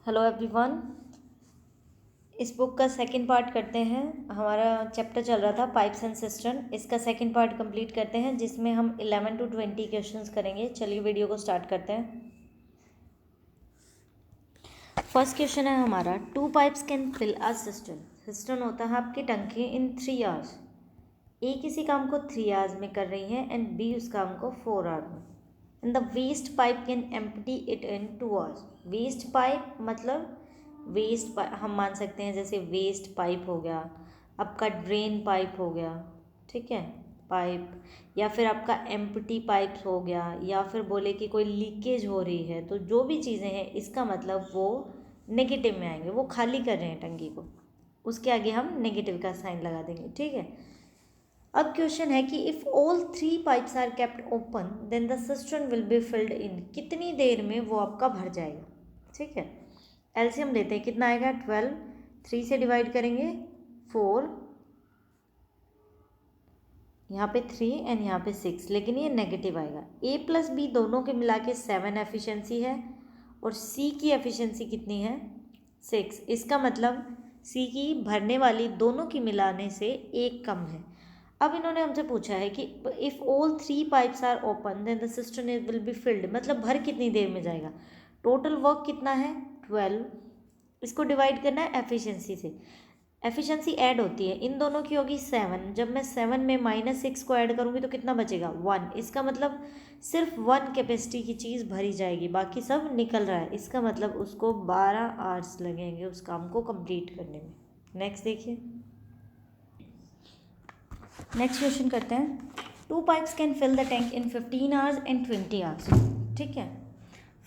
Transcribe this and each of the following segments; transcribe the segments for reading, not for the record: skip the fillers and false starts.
Hello everyone. इस book का second part करते हैं। हमारा चैप्टर चल रहा था पाइप्स एंड सिस्टर्न। इसका सेकंड पार्ट कंप्लीट करते हैं जिसमें हम 11 to 20 क्वेश्चंस करेंगे। चलिए वीडियो को स्टार्ट करते हैं। फर्स्ट क्वेश्चन है हमारा, 2 pipes can fill a cistern. Cistern होता है आपकी टंकी इन 3 आवर्स। ए किसी काम को 3 आवर्स में कर रही है एंड बी उस काम को 4 आवर्स में। And the waste pipe can empty it in 2 hours. Waste pipe मतलब वेस्ट हम मान सकते हैं जैसे वेस्ट पाइप हो गया, आपका ड्रेन पाइप हो गया, ठीक है, पाइप, या फिर आपका एम्प्टी पाइप हो गया, या फिर बोले कि कोई लीकेज हो रही है। तो जो भी चीज़ें हैं इसका मतलब वो नेगेटिव में आएंगे, वो खाली कर रहे हैं टंकी को, उसके आगे हम नेगेटिव का साइन लगा देंगे, ठीक है। अब क्वेश्चन है कि if all 3 pipes are kept open then the cistern will be filled in. कितनी देर में वो आपका भर जाएगा, ठीक है। एलसीएम लेते हैं, कितना आएगा 12, 3 से डिवाइड करेंगे 4, यहाँ पे 3 एंड यहाँ पे 6, लेकिन ये नेगेटिव आएगा। ए प्लस बी दोनों के मिला के 7 एफिशिएंसी है और सी की एफिशिएंसी कितनी है 6। इसका मतलब सी की भरने वाली दोनों की मिलाने से एक कम है। अब इन्होंने हमसे पूछा है कि if all 3 pipes are open then the cistern will be filled, मतलब भर कितनी देर में जाएगा। टोटल वर्क कितना है 12, इसको डिवाइड करना है एफिशिएंसी से। एफिशिएंसी ऐड होती है, इन दोनों की होगी 7। जब मैं 7 में -6 को ऐड करूँगी तो कितना बचेगा 1। इसका मतलब सिर्फ 1 कैपेसिटी की चीज़ भरी जाएगी, बाकी सब निकल रहा है। इसका मतलब उसको 12 आवर्स लगेंगे उस काम को कंप्लीट करने में। नेक्स्ट देखिए, नेक्स्ट क्वेश्चन करते हैं। 2 pipes can fill the tank in 15 hours and 20 hours, ठीक है।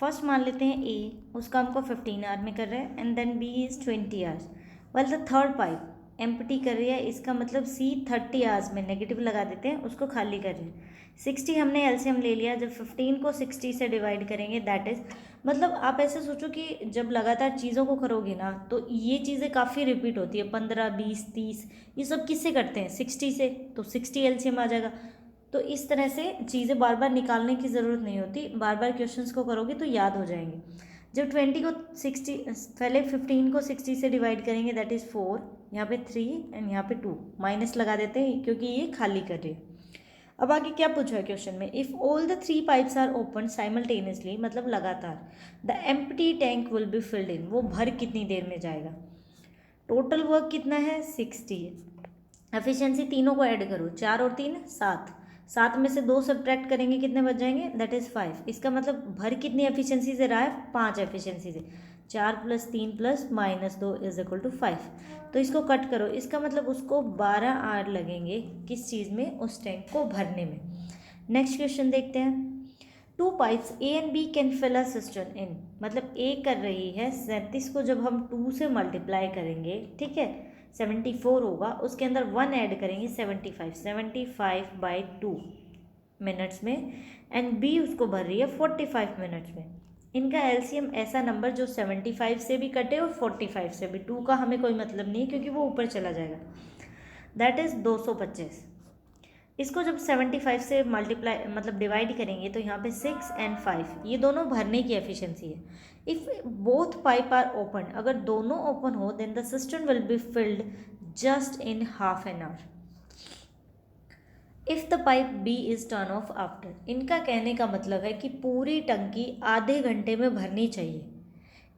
फर्स्ट मान लेते हैं ए उस काम को 15 आवर में कर रहे हैं and then B is 20 hours. Well the third pipe empty कर रही है, इसका मतलब सी 30 आवर्स में, नेगेटिव लगा देते हैं, उसको खाली कर रहे हैं। 60 हमने एलसीएम ले लिया, जब 15 को 60 से डिवाइड करेंगे दैट इज़, मतलब आप ऐसे सोचो कि जब लगातार चीज़ों को करोगे ना तो ये चीज़ें काफ़ी रिपीट होती है, 15, 20, 30, ये सब किससे करते हैं 60 से, तो 60 एलसीएम आ जाएगा। तो इस तरह से चीज़ें बार बार निकालने की ज़रूरत नहीं होती, बार बार क्वेश्चंस को करोगे तो याद हो जाएंगे। जब 20 को 60, पहले 15 को 60 से डिवाइड करेंगे दैट इज़ 4, यहाँ पे 3 एंड यहाँ पे 2, माइनस लगा देते हैं क्योंकि ये खाली कर रही है। अब आगे क्या पूछा है क्वेश्चन में, if all the 3 pipes are open simultaneously, मतलब लगातार, the empty tank will be filled in, वो भर कितनी देर में जाएगा। टोटल वर्क कितना है 60। एफिशिएंसी तीनों को ऐड करो, 4 और 3 7, 7 में से 2 सब्ट्रैक्ट करेंगे कितने बच जाएंगे दैट इज़ 5। इसका मतलब भर कितनी एफिशिएंसी से रहा है 5 एफिशिएंसी से। 4 + 3 + -2 = 5। तो इसको कट करो, इसका मतलब उसको 12 आवर लगेंगे किस चीज़ में, उस टैंक को भरने में। नेक्स्ट क्वेश्चन देखते हैं। 2 pipes A and B can fill a cistern in, मतलब ए कर रही है 37 को जब हम 2 से मल्टीप्लाई करेंगे, ठीक है, 74 होगा, उसके अंदर 1 ऐड करेंगे 75/2 मिनट्स में, एंड बी उसको भर रही है 45 मिनट्स में। इनका एलसीएम ऐसा नंबर जो 75 से भी कटे और 45 से भी, 2 का हमें कोई मतलब नहीं है क्योंकि वो ऊपर चला जाएगा, दैट इज़ 225। इसको जब 75 से मल्टीप्लाई मतलब डिवाइड करेंगे तो यहाँ पे 6 एंड 5 ये दोनों भरने की एफिशिएंसी है। If both pipe are open, अगर दोनों ओपन हो then the cistern will be filled just in half an hour. If the pipe B is turn off after, इनका कहने का मतलब है कि पूरी टंकी आधे घंटे में भरनी चाहिए।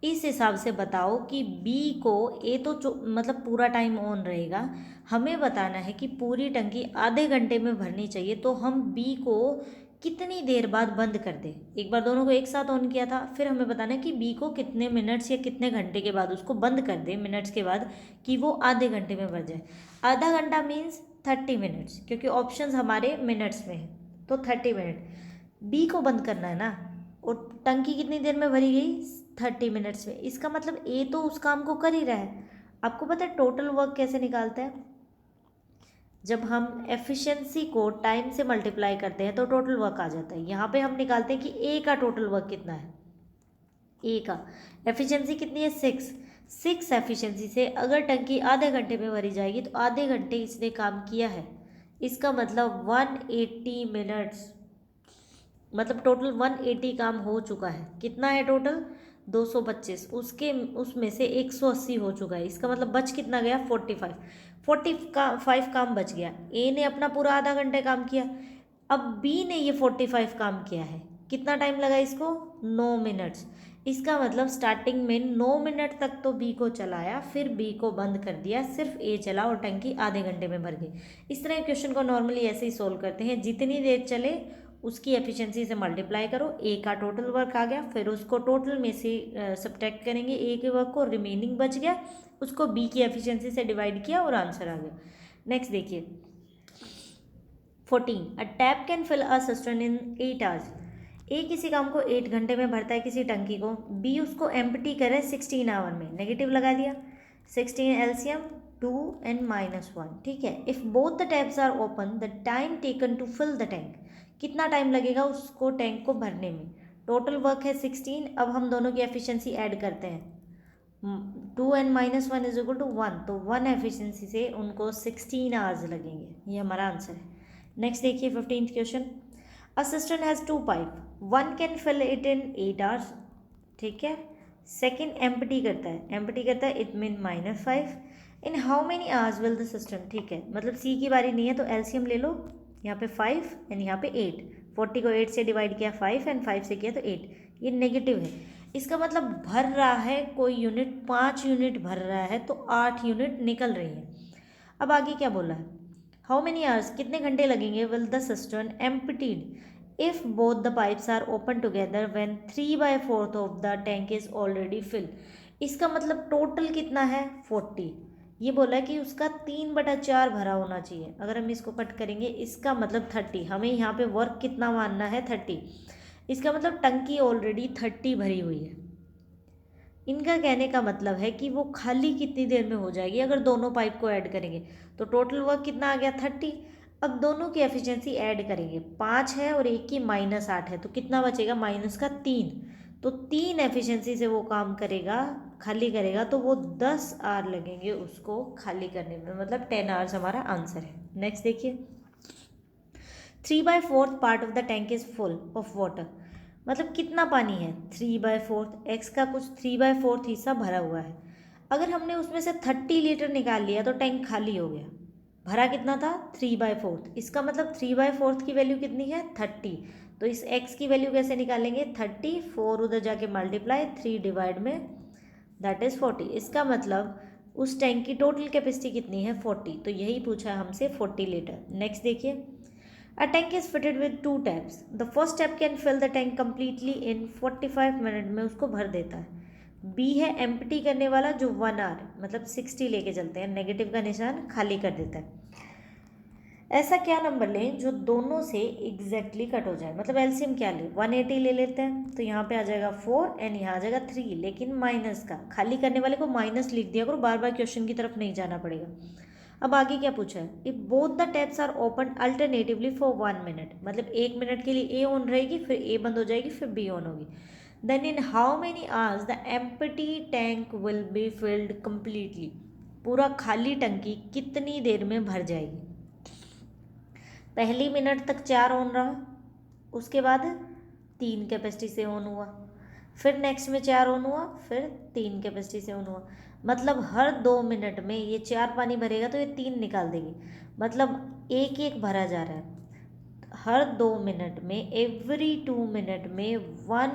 इस हिसाब से बताओ कि बी को, ए तो मतलब पूरा टाइम ऑन रहेगा, हमें बताना है कि पूरी टंकी आधे घंटे में भरनी चाहिए, तो हम बी को कितनी देर बाद बंद कर दें। एक बार दोनों को एक साथ ऑन किया था, फिर हमें बताना है कि बी को कितने मिनट्स या कितने घंटे के बाद उसको बंद कर दें, मिनट्स के बाद, कि वो आधे घंटे में भर जाए। आधा घंटा मीन्स 30 मिनट्स, क्योंकि ऑप्शंस हमारे मिनट्स में है, तो 30 मिनट बी को बंद करना है ना। और टंकी कितनी देर में भरी गई 30 मिनट्स में। इसका मतलब ए तो उस काम को कर ही रहा है। आपको पता है टोटल वर्क कैसे निकालते हैं, जब हम एफिशिएंसी को टाइम से मल्टीप्लाई करते हैं तो टोटल वर्क आ जाता है। यहाँ पे हम निकालते हैं कि ए का टोटल वर्क कितना है। ए का एफिशिएंसी कितनी है 6 एफिशिएंसी से अगर टंकी आधे घंटे में भरी जाएगी तो आधे घंटे इसने काम किया है, इसका मतलब 180 मिनट्स, मतलब टोटल 180 काम हो चुका है। कितना है टोटल 225, उसके उसमें से 180 हो चुका है, इसका मतलब बच कितना गया 45। 45 काम बच गया। ए ने अपना पूरा आधा घंटे काम किया, अब बी ने ये 45 काम किया है, कितना टाइम लगा इसको 9 मिनट्स। इसका मतलब स्टार्टिंग में 9 मिनट तक तो बी को चलाया, फिर बी को बंद कर दिया, सिर्फ ए चला और टंकी आधे घंटे में भर गई। इस तरह क्वेश्चन को नॉर्मली ऐसे ही सोल्व करते हैं, जितनी देर चले उसकी एफिशिएंसी से मल्टीप्लाई करो, ए का टोटल वर्क आ गया, फिर उसको टोटल में से सब्ट्रैक्ट करेंगे ए के वर्क को, रिमेनिंग बच गया, उसको बी की एफिशिएंसी से डिवाइड किया और आंसर आ गया। नेक्स्ट देखिए 14, a tap can fill a cistern in 8 hours. A किसी काम को 8 घंटे में भरता है किसी टंकी को, बी उसको एम्प्टी करे 16 आवर में, नेगेटिव लगा दिया, 16 एलसीएम 2 and -1, ठीक है। If both the taps are open the time taken to fill the tank, कितना टाइम लगेगा उसको टैंक को भरने में। टोटल वर्क है 16, अब हम दोनों की एफिशिएंसी ऐड करते हैं, 2 and -1 इज इक्वल टू 1, तो 1 एफिशिएंसी से उनको 16 आवर्स लगेंगे, ये हमारा आंसर है। नेक्स्ट देखिए 15th question, a cistern has 2 pipe, one can fill it in 8 hours, ठीक है। सेकेंड एम्प्टी करता है it mean -5, in how many hours will the system, ठीक है। मतलब सी की बारी नहीं है तो एलसीएम ले लो, यहाँ पे 5 एंड यहाँ पे 8, 40 को 8 से डिवाइड किया 5 एंड 5 से किया तो 8, ये नेगेटिव है, इसका मतलब भर रहा है कोई यूनिट 5 यूनिट भर रहा है तो 8 यूनिट निकल रही है। अब आगे क्या बोला है, हाउ मेनी आवर्स, कितने घंटे लगेंगे, will the cistern emptied if both the pipes are open together when 3/4 of the tank is already fill. इसका मतलब टोटल कितना है 40, ये बोला है कि उसका 3/4 भरा होना चाहिए। अगर हम इसको कट करेंगे इसका मतलब 30, हमें यहाँ पे वर्क कितना मानना है 30, इसका मतलब टंकी ऑलरेडी 30 भरी हुई है। इनका कहने का मतलब है कि वो खाली कितनी देर में हो जाएगी अगर दोनों पाइप को ऐड करेंगे, तो टोटल वर्क कितना आ गया 30। अब दोनों की एफिशिएंसी ऐड करेंगे, 5 है और एक की -8 है, तो कितना बचेगा -3, तो 3 एफिशिएंसी से वो काम करेगा, खाली करेगा, तो वो 10 आवर लगेंगे उसको खाली करने में, मतलब 10 आवर्स हमारा आंसर है। नेक्स्ट देखिए 3/4 part of the tank is full of water, मतलब कितना पानी है 3/4, एक्स का कुछ 3/4 हिस्सा भरा हुआ है। अगर हमने उसमें से 30 लीटर निकाल लिया तो टैंक खाली हो गया, भरा कितना था 3/4, इसका मतलब 3/4 की वैल्यू कितनी है 30, तो इस x की वैल्यू कैसे निकालेंगे 30, 4 उधर जाके मल्टीप्लाई 3 डिवाइड में दैट इज़ 40, इसका मतलब उस टैंक की टोटल कैपेसिटी कितनी है 40, तो यही पूछा है हमसे 40 लीटर। नेक्स्ट देखिए A tank is fitted with 2 taps. The first tap can fill the tank completely in 45 minute में उसको भर देता है। B है एम्प्टी करने वाला जो 1 आवर मतलब 60 लेके चलते हैं, नेगेटिव का निशान खाली कर देता है। ऐसा क्या नंबर लें जो दोनों से एग्जैक्टली कट हो जाए, मतलब एलसीएम क्या ले 180 ले लेते हैं, तो यहाँ पे आ जाएगा 4 एंड यहाँ आ जाएगा 3, लेकिन माइनस का खाली करने वाले को माइनस लिख दिया करो, बार बार क्वेश्चन की तरफ नहीं जाना पड़ेगा। अब आगे क्या पूछा है, if both the taps are open alternatively for 1 minute, मतलब 1 मिनट के लिए ए ऑन रहेगी, फिर ए बंद हो जाएगी, फिर बी ऑन होगी, then in how many hours the empty tank will be filled completely, पूरा खाली टंकी कितनी देर में भर जाएगी। पहली मिनट तक 4 ऑन रहा, उसके बाद 3 कैपेसिटी से ऑन हुआ, फिर नेक्स्ट में 4 ऑन हुआ, फिर 3 कैपेसिटी से ऑन हुआ, मतलब हर 2 मिनट में ये 4 पानी भरेगा तो ये 3 निकाल देगी, मतलब एक एक भरा जा रहा है। हर 2 मिनट में एवरी 2 मिनट में 1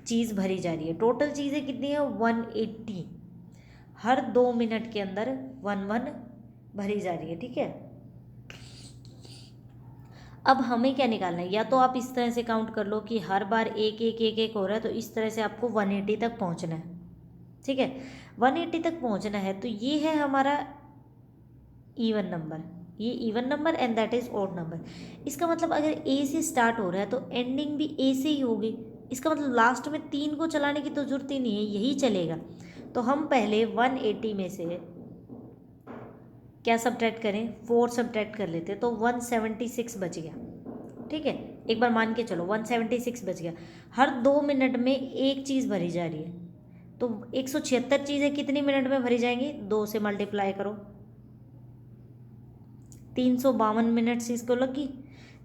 चीज़ भरी जा रही है, टोटल चीज़ें कितनी है 180, हर 2 मिनट के अंदर 1 भरी जा रही है, ठीक है। अब हमें क्या निकालना है, या तो आप इस तरह से काउंट कर लो कि हर बार एक एक एक एक हो रहा है, तो इस तरह से आपको 180 तक पहुंचना है, ठीक है। 180 तक पहुंचना है तो ये है हमारा इवन नंबर, ये even number and that is odd number. इसका मतलब अगर ए से स्टार्ट हो रहा है तो एंडिंग भी ए से ही होगी, इसका मतलब लास्ट में 3 को चलाने की तो जरूरत ही नहीं है, यही चलेगा। तो हम पहले 180 में से क्या सब्ट्रैक्ट करें 4 सब्ट्रैक्ट कर लेते, तो 176 बच गया, ठीक है। एक बार मान के चलो 176 बच गया, हर 2 मिनट में एक चीज़ भरी जा रही है, तो 176 चीज़ें कितनी मिनट में भरी जाएंगी, 2 से मल्टीप्लाई करो, 352 मिनट से इसको लगी,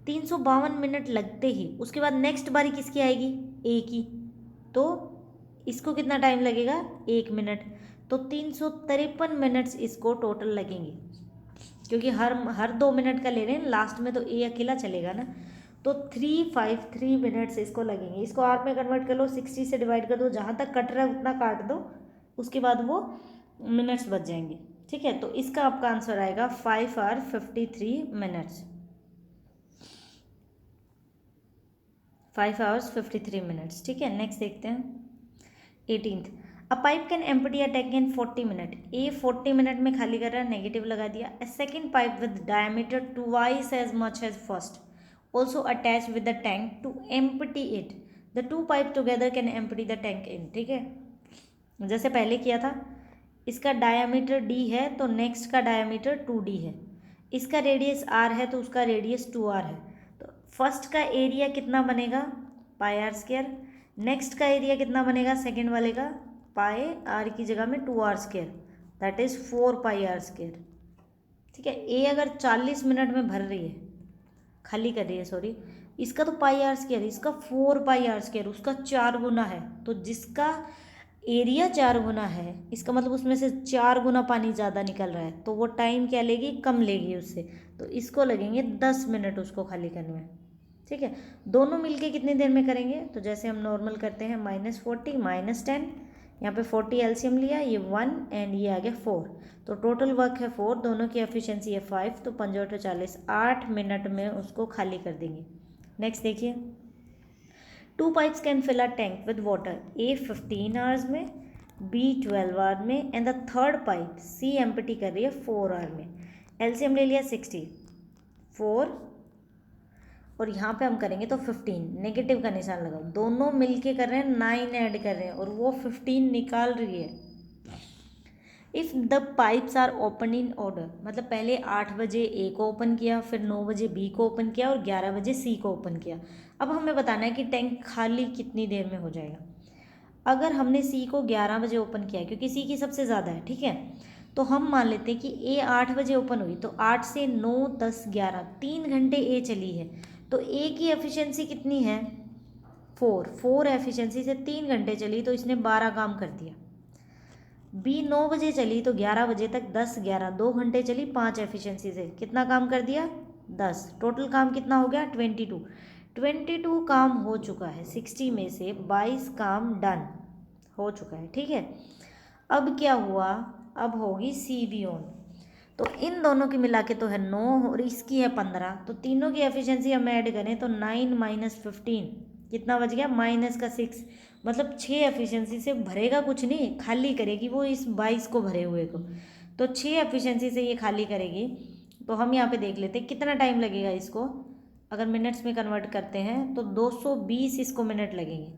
352 मिनट लगते ही उसके बाद नेक्स्ट बारी किसकी आएगी, ए की, तो इसको कितना टाइम लगेगा, 1 मिनट। तो 353 मिनट्स इसको टोटल लगेंगे, क्योंकि हर 2 मिनट का ले रहे हैं, लास्ट में तो ए अकेला चलेगा ना। तो 353 मिनट्स इसको लगेंगे। इसको आर में कन्वर्ट कर लो, 60 से डिवाइड कर दो, जहाँ तक कट रहा है उतना काट दो, उसके बाद वो मिनट्स बच जाएंगे। ठीक है, तो इसका आपका आंसर आएगा 5 आवर 53 मिनट्स, 5 आवर्स 53 मिनट्स। ठीक है, नेक्स्ट देखते हैं 18th। A pipe can empty a tank in 40 minute. A 40 minute में खाली कर रहा है, नेगेटिव लगा दिया। A second pipe with diameter twice as much as first also attach with the tank to empty it, the two pipe together can empty the tank in. ठीक है, जैसे पहले किया था, इसका डायमीटर डी है तो नेक्स्ट का डायमीटर 2d है, इसका रेडियस r है तो उसका रेडियस 2r है। तो फर्स्ट का एरिया कितना बनेगा, पाई आर स्क्वायर। नेक्स्ट का एरिया कितना बनेगा, सेकेंड वाले का, पाई आर की जगह में 2r square, that is 4 pi r square. ठीक है, ए अगर 40 मिनट में भर रही है, खाली कर रही है, सॉरी, इसका तो पाई आर स्क्वायर, इसका 4 पाई आर स्क्वायर, उसका 4 गुना है, तो जिसका एरिया 4 गुना है, इसका मतलब उसमें से 4 गुना पानी ज़्यादा निकल रहा है, तो वो टाइम क्या लेगी, कम लेगी उससे, तो इसको लगेंगे 10 मिनट उसको खाली करने में। ठीक है, दोनों मिलके कितनी देर में करेंगे, तो जैसे हम नॉर्मल करते हैं, -40 -10, यहाँ पे 40 एलसीएम लिया, ये 1 एंड ये आ गया 4, तो टोटल वर्क है 4, दोनों की एफिशिएंसी है 5, तो 5 × 40, 8 मिनट में उसको खाली कर देंगे। नेक्स्ट देखिए, 2 pipes can fill a tank with water, A 15 hours में, बी 12 आवर में, and the third pipe C empty कर रही है 4 आवर में। एलसीएम ले लिया 60, 4 और यहाँ पे हम करेंगे तो 15, नेगेटिव का निशान लगाओ, दोनों मिलके कर रहे हैं, 9 ऐड कर रहे हैं और वो 15 निकाल रही है। If the pipes are open in order, मतलब पहले 8 बजे ए को ओपन किया, फिर 9 बजे बी को ओपन किया और 11 बजे सी को ओपन किया। अब हमें बताना है कि टैंक खाली कितनी देर में हो जाएगा। अगर हमने सी को 11 बजे ओपन किया, क्योंकि सी की सबसे ज़्यादा है, ठीक है, तो हम मान लेते हैं कि ए 8 बजे ओपन हुई, तो 8 से 9 10 11 3 घंटे ए चली है, तो ए की एफिशिएंसी कितनी है, 4 एफिशिएंसी से 3 घंटे चली, तो इसने 12 काम कर दिया। बी 9 बजे चली तो 11 बजे तक 10 11 2 घंटे चली, 5 एफिशिएंसी से कितना काम कर दिया, 10, टोटल काम कितना हो गया, 22 काम हो चुका है, 60 में से 22 काम डन हो चुका है। ठीक है, अब क्या हुआ, अब होगी सी बी ऑन, तो इन दोनों की मिला के तो है 9 और इसकी है 15, तो तीनों की एफिशिएंसी हम ऐड करें तो 9 - 15 कितना बच गया, -6, मतलब 6 एफिशिएंसी से भरेगा कुछ नहीं, खाली करेगी वो इस 22 को भरे हुए को, तो 6 एफिशिएंसी से ये खाली करेगी। तो हम यहाँ पे देख लेते हैं कितना टाइम लगेगा इसको, अगर मिनट्स में कन्वर्ट करते हैं तो 220 इसको मिनट लगेंगे।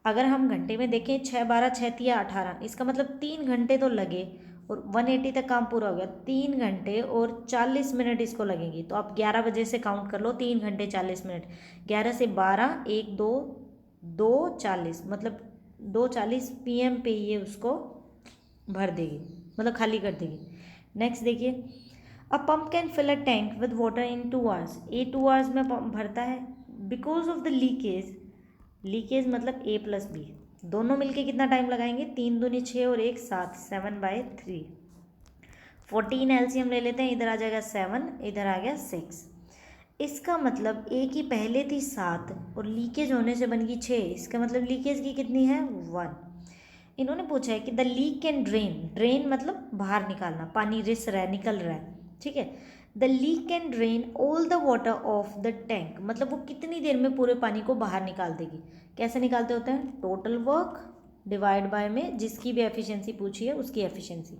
अगर हम घंटे में देखें 6 12 6 × 18, इसका मतलब 3 घंटे तो लगे और 180 तक काम पूरा हो गया, 3 घंटे और 40 मिनट इसको लगेंगी। तो आप 11 बजे से काउंट कर लो, 3 घंटे 40 मिनट, 11 से 12 1 2 2:40, मतलब 2:40 PM पे ये उसको भर देगी, मतलब खाली कर देगी। नेक्स्ट देखिए, a pump can fill a tank with water in 2 hours, ए 2 आवर्स में पंप भरता है, बिकॉज ऑफ द लीकेज मतलब ए प्लस बी, दोनों मिलके कितना टाइम लगाएंगे, 3 दूनी 6 और 1 7, 7/3, 14 एलसीएम ले लेते हैं, इधर आ जाएगा 7, इधर आ गया 6, इसका मतलब ए की पहले थी 7 और लीकेज होने से बन गई 6, इसका मतलब लीकेज की कितनी है, 1। इन्होंने पूछा है कि द लीक कैन ड्रेन मतलब बाहर निकालना, पानी रिस रहा है, निकल रहा है, ठीक है, the leak can drain all the water of the tank, मतलब वो कितनी देर में पूरे पानी को बाहर निकाल देगी। कैसे निकालते होते हैं, टोटल वर्क डिवाइड बाय में जिसकी भी एफिशिएंसी पूछी है उसकी एफिशिएंसी,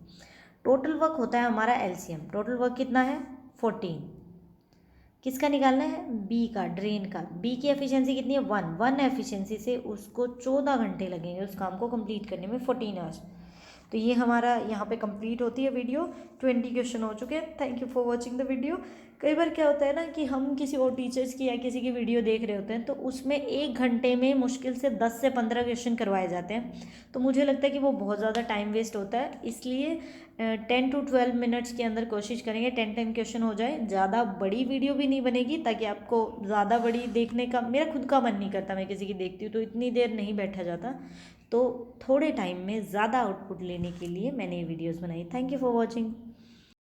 टोटल वर्क होता है हमारा एलसीएम, टोटल वर्क कितना है 14, किसका निकालना है, बी का, ड्रेन का, बी की एफिशिएंसी कितनी है 1 एफिशिएंसी से उसको 14 घंटे लगेंगे उस काम को कंप्लीट करने में, 14 आवर्स। तो ये हमारा यहाँ पे कंप्लीट होती है वीडियो, 20 क्वेश्चन हो चुके हैं। Thank you for watching the video. कई बार क्या होता है ना कि हम किसी और टीचर्स की या किसी की वीडियो देख रहे होते हैं तो उसमें 1 घंटे में मुश्किल से 10 से 15 क्वेश्चन करवाए जाते हैं, तो मुझे लगता है कि वो बहुत ज़्यादा टाइम वेस्ट होता है। इसलिए 10 to 12 मिनट्स के अंदर कोशिश करेंगे 10 क्वेश्चन हो जाए। ज़्यादा बड़ी वीडियो भी नहीं बनेगी ताकि आपको ज़्यादा बड़ी देखने का, मेरा खुद का मन नहीं करता, मैं किसी की देखती हूँ तो इतनी देर नहीं बैठा जाता, तो थोड़े टाइम में ज़्यादा आउटपुट लेने के लिए मैंने ये वीडियोज़ बनाई। Thank you for watching.